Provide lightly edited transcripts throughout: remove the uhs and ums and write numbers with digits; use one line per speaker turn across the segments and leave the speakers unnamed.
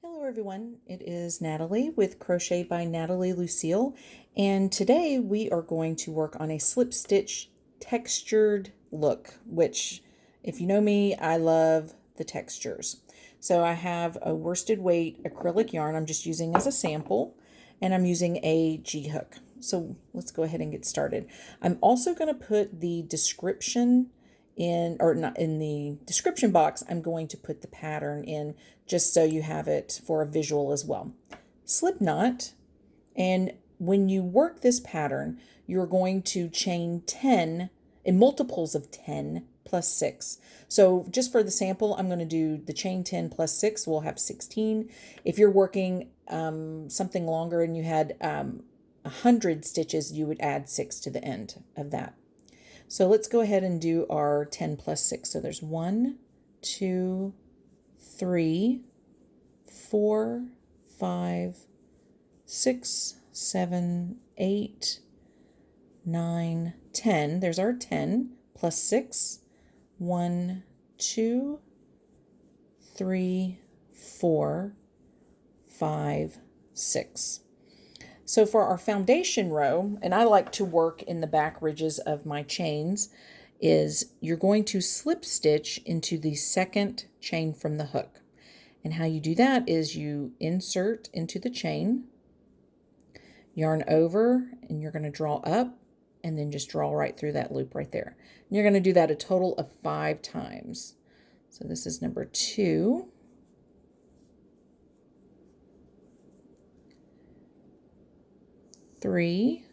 Hello everyone, it is Natalie with Crochet by Natalie Lucille, and today we are going to work on a slip stitch textured look, which if you know me, I love the textures. So I have a worsted weight acrylic yarn I'm just using as a sample, and I'm using a G-hook. So let's go ahead and get started. I'm also going to put the description or not in the description box, I'm going to put the pattern in just so you have it for a visual as well. Slip knot, and when you work this pattern, you're going to chain 10 in multiples of 10 plus 6. So just for the sample, I'm going to do the chain 10 plus 6, we'll have 16. If you're working something longer and you had 100 stitches, you would add 6 to the end of that. So let's go ahead and do our 10 plus 6. So there's 1, 2, 3, 4, 5, 6, 7, 8, 9, 10. There's our 10 plus 6. 1, 2, 3, 4, 5, 6. So for our foundation row, and I like to work in the back ridges of my chains, is you're going to slip stitch into the second chain from the hook. And how you do that is you insert into the chain, yarn over, and you're going to draw up, and then just draw right through that loop right there. And you're going to do that a total of 5 times. So this is number 2. 3,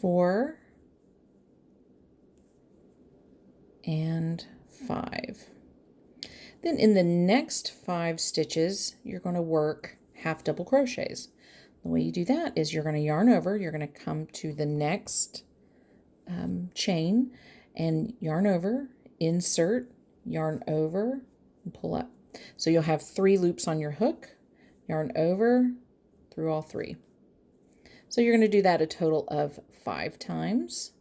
4, and 5. Then in the next 5 stitches, you're going to work half double crochets. The way you do that is you're going to yarn over, you're going to come to the next chain and yarn over, insert, yarn over, and pull up. So you'll have 3 loops on your hook, yarn over through all 3. So you're going to do that a total of 5 times.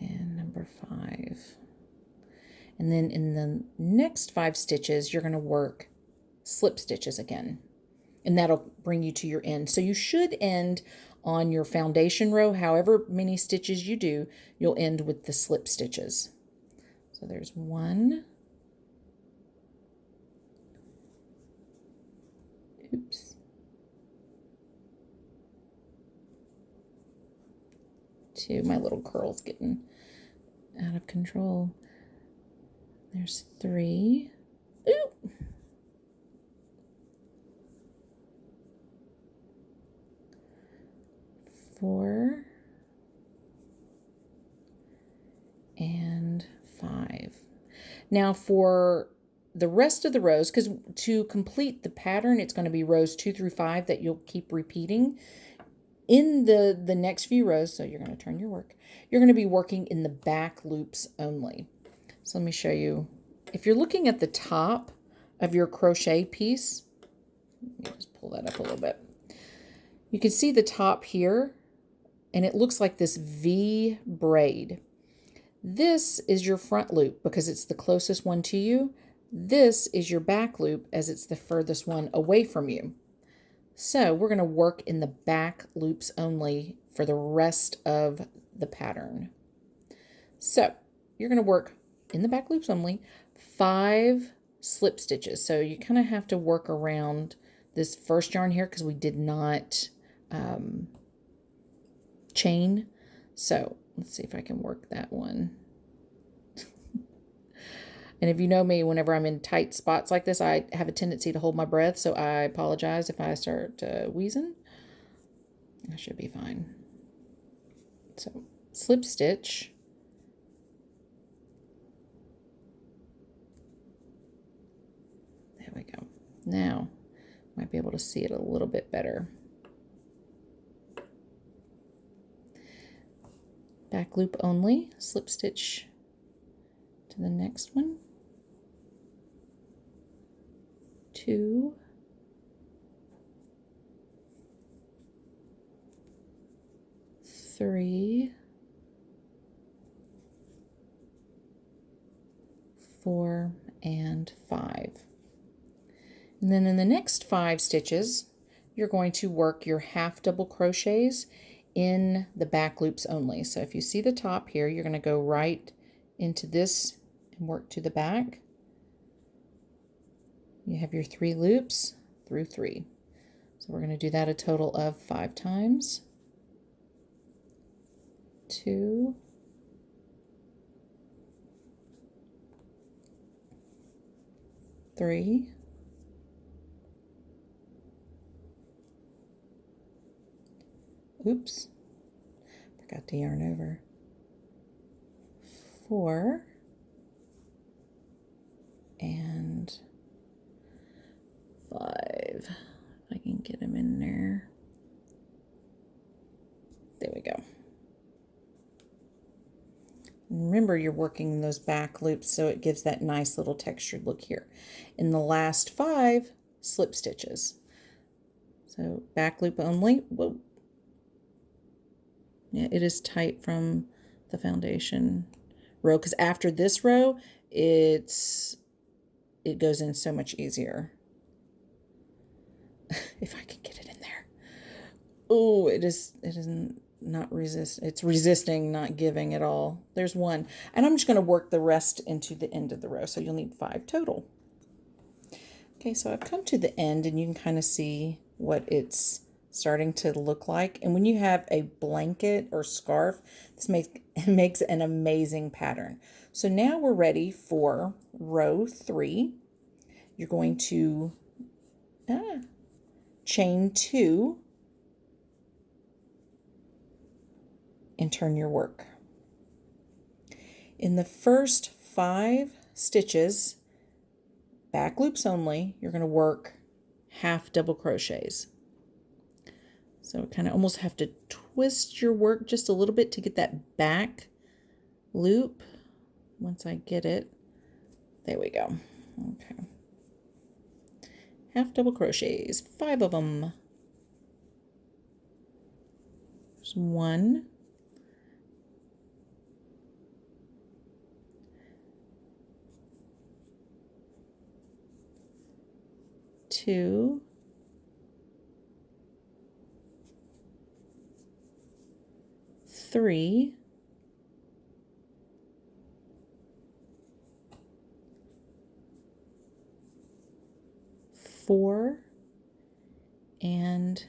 And number 5. And then in the next 5 stitches, you're going to work slip stitches again. And that'll bring you to your end. So you should end on your foundation row. However many stitches you do, you'll end with the slip stitches. So there's 1. Oops. 2. My little curl's getting out of control. There's 3. Oop. 4 and 5. Now for the rest of the rows, because to complete the pattern, it's going to be rows 2 through 5 that you'll keep repeating. In the next few rows, so you're going to turn your work, you're going to be working in the back loops only. So let me show you. If you're looking at the top of your crochet piece, let me just pull that up a little bit. You can see the top here, and it looks like this V braid. This is your front loop because it's the closest one to you. This is your back loop as it's the furthest one away from you. So we're going to work in the back loops only for the rest of the pattern. So you're going to work in the back loops only 5 slip stitches. So you kind of have to work around this first yarn here because we did not chain. So let's see if I can work that one. And if you know me, whenever I'm in tight spots like this, I have a tendency to hold my breath. So I apologize if I start wheezing. I should be fine. So slip stitch. There we Now, might be able to see it a little bit better. Back loop only, slip stitch to the next one. 2, 3, 4, and 5. And then in the next 5 stitches, you're going to work your half double crochets in the back loops only. So if you see the top here, you're going to go right into this and work to the back. You have your 3 loops through 3. So we're going to do that a total of 5 times. 2, 3, 'forgot to yarn over. 4, and 5. If I can get them in there. There we go. Remember, you're working those back loops so it gives that nice little textured look here. In the last 5, slip stitches. So back loop only. Whoa. Yeah, it is tight from the foundation row, because after this row, it goes in so much easier. If I can get it in there. Oh, it isn't. Not resist, it's resisting, not giving at all. There's 1, and I'm just going to work the rest into the end of the row, so you'll need 5 total. Okay, so I've come to the end, and you can kind of see what it's starting to look like. And when you have a blanket or scarf, this makes an amazing pattern. So now we're ready for row 3. You're going to chain 2 and turn your work. In the first 5 stitches, back loops only, you're going to work half double crochets. So kind of almost have to twist your work just a little bit to get that back loop. Once I get it, there we go. Okay. Half double crochets, 5 of them. There's 1, 2, 3, 4, and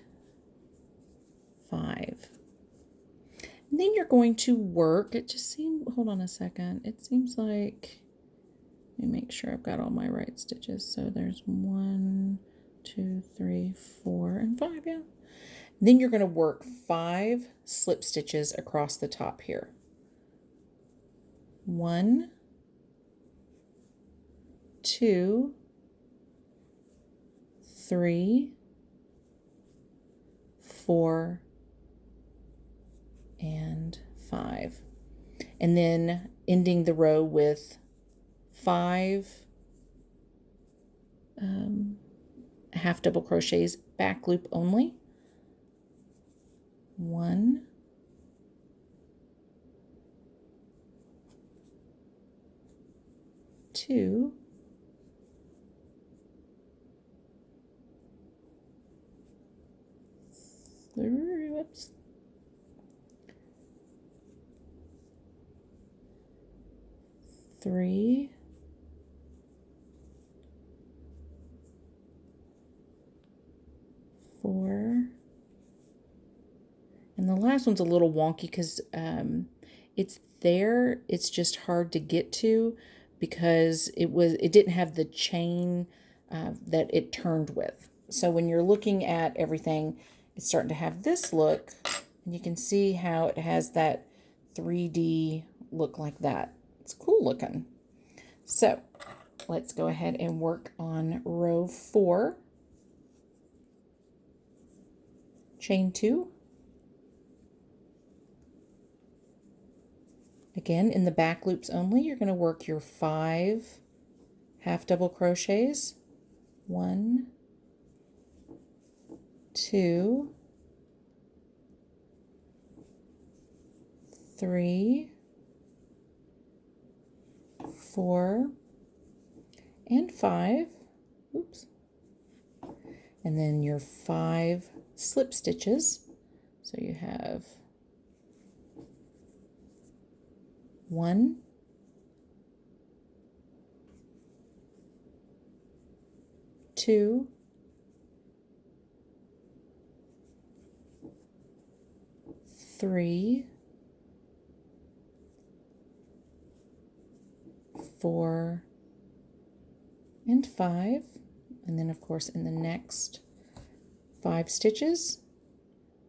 5. And then you're going to work, it just seemed, hold on a second, it seems like, let me make sure I've got all my right stitches. So there's 1, 2, 3, 4, and 5, yeah. Then you're going to work 5 slip stitches across the top here. 1, 2, 3, 4, and 5. And then ending the row with 5 half double crochets, back loop only. 1, 2, 3, whoops, 3, 4, and the last one's a little wonky because it's there, it's just hard to get to because it didn't have the chain that it turned with. So when you're looking at everything, it's starting to have this look, and you can see how it has that 3D look like that. It's cool looking. So let's go ahead and work on row 4. Chain 2. Again, in the back loops only, you're going to work your 5 half double crochets. 1, 2, 3, 4, and 5. Oops. And then your 5 slip stitches. So you have 1, 2, 3, 4, and 5. And then of course in the next 5 stitches,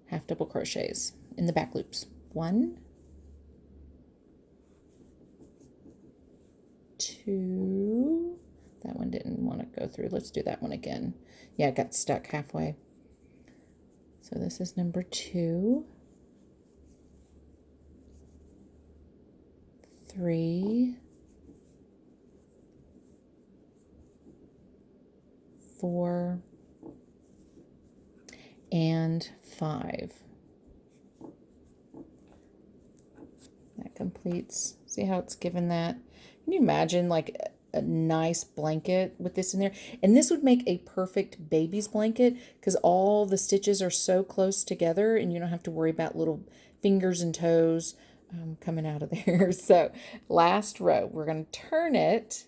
half double crochets in the back loops. 1, 2, that one didn't want to go through. Let's do that one again. Yeah, it got stuck halfway. So this is number 2, 3, 4, and 5. That completes. See how it's given that? Can you imagine like a nice blanket with this in there? And this would make a perfect baby's blanket because all the stitches are so close together and you don't have to worry about little fingers and toes coming out of there. So last row, we're going to turn it,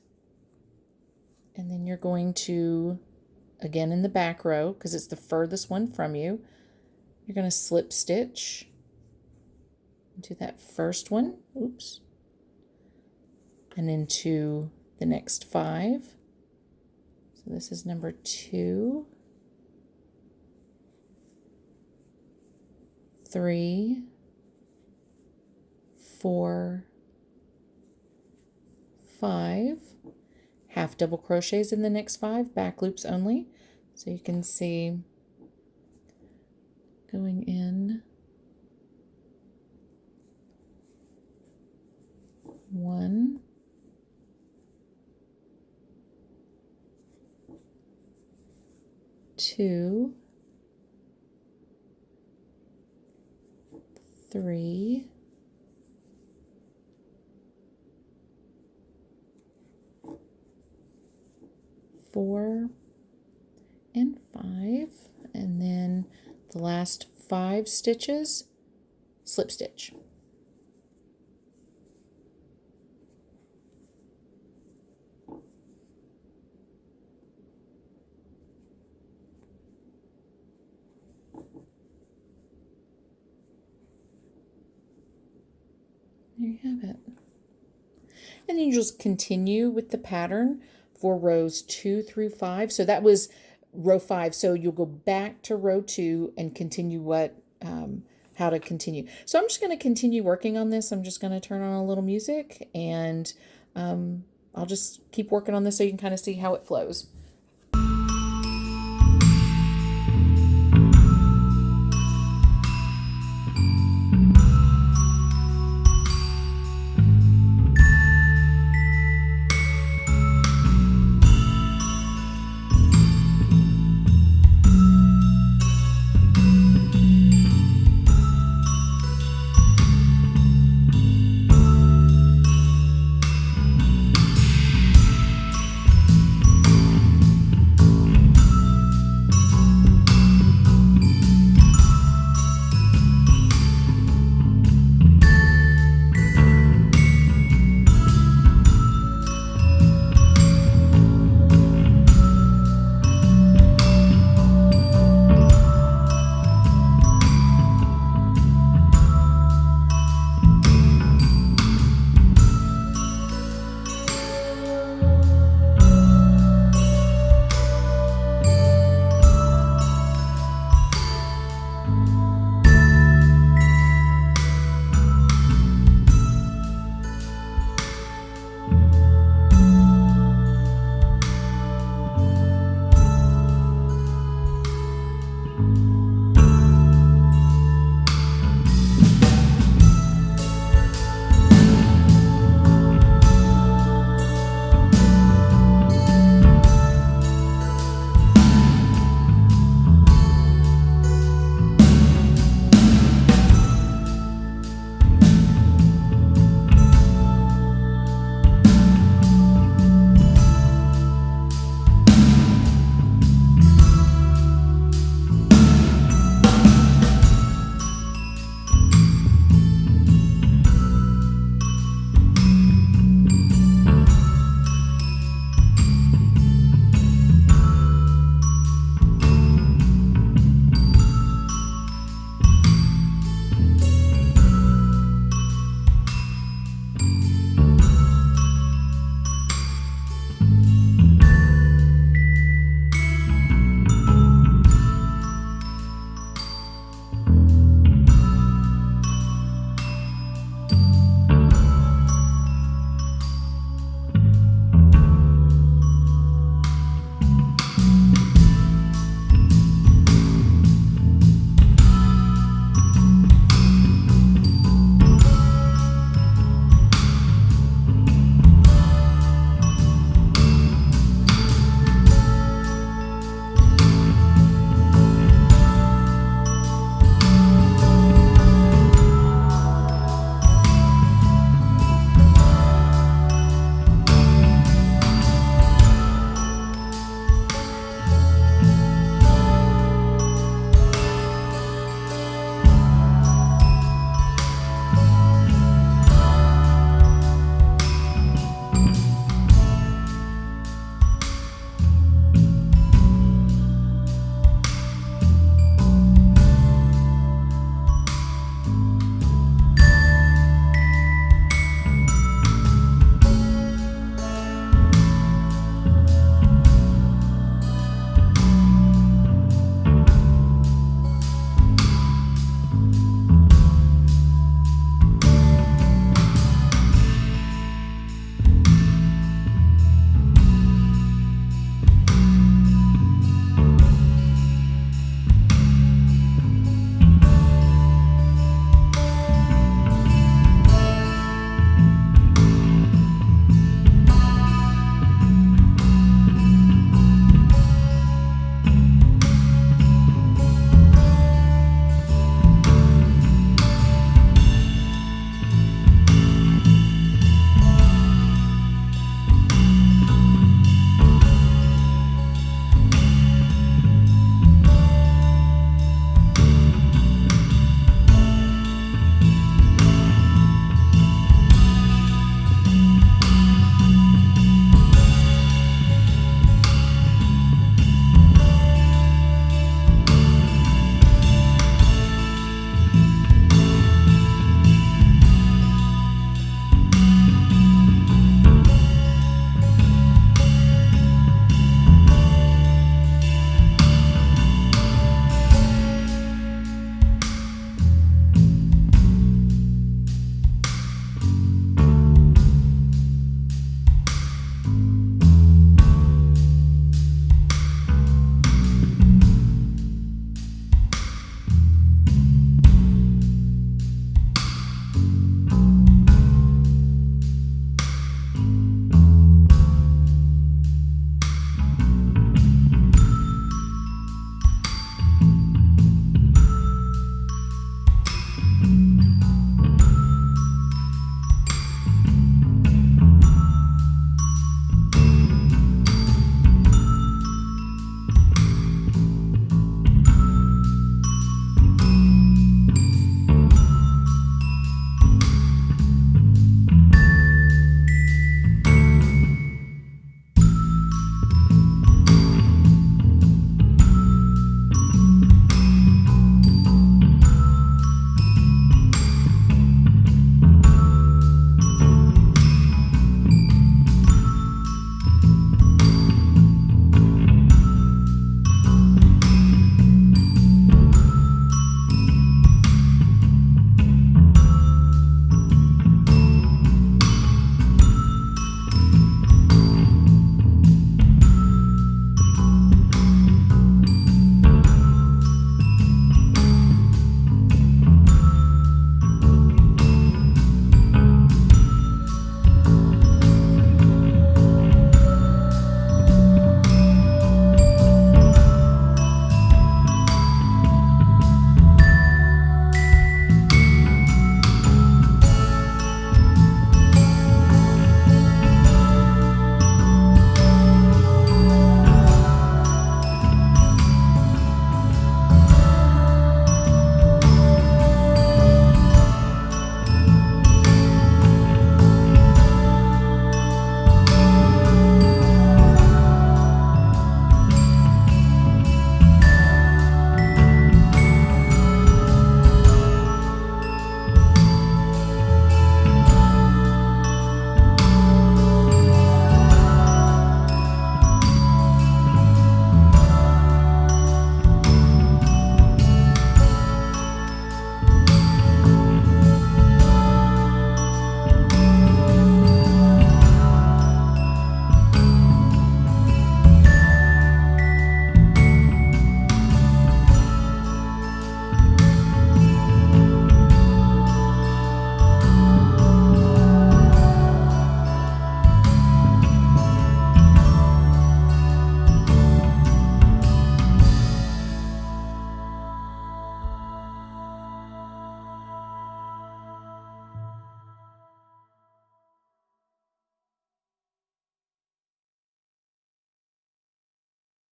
and then you're going to, again in the back row, because it's the furthest one from you, you're going to slip stitch into that first one, oops, and into the next 5. So this is number 2, 3, 4, 5, half double crochets in the next 5, back loops only. So you can see going in 1, 2, 3, 4, and 5, and then the last 5 stitches, slip stitch. There you have it. And then you just continue with the pattern for rows 2 through 5. So that was row 5. So you'll go back to row 2 and continue how to continue. So I'm just going to continue working on this. I'm just going to turn on a little music, and I'll just keep working on this so you can kind of see how it flows.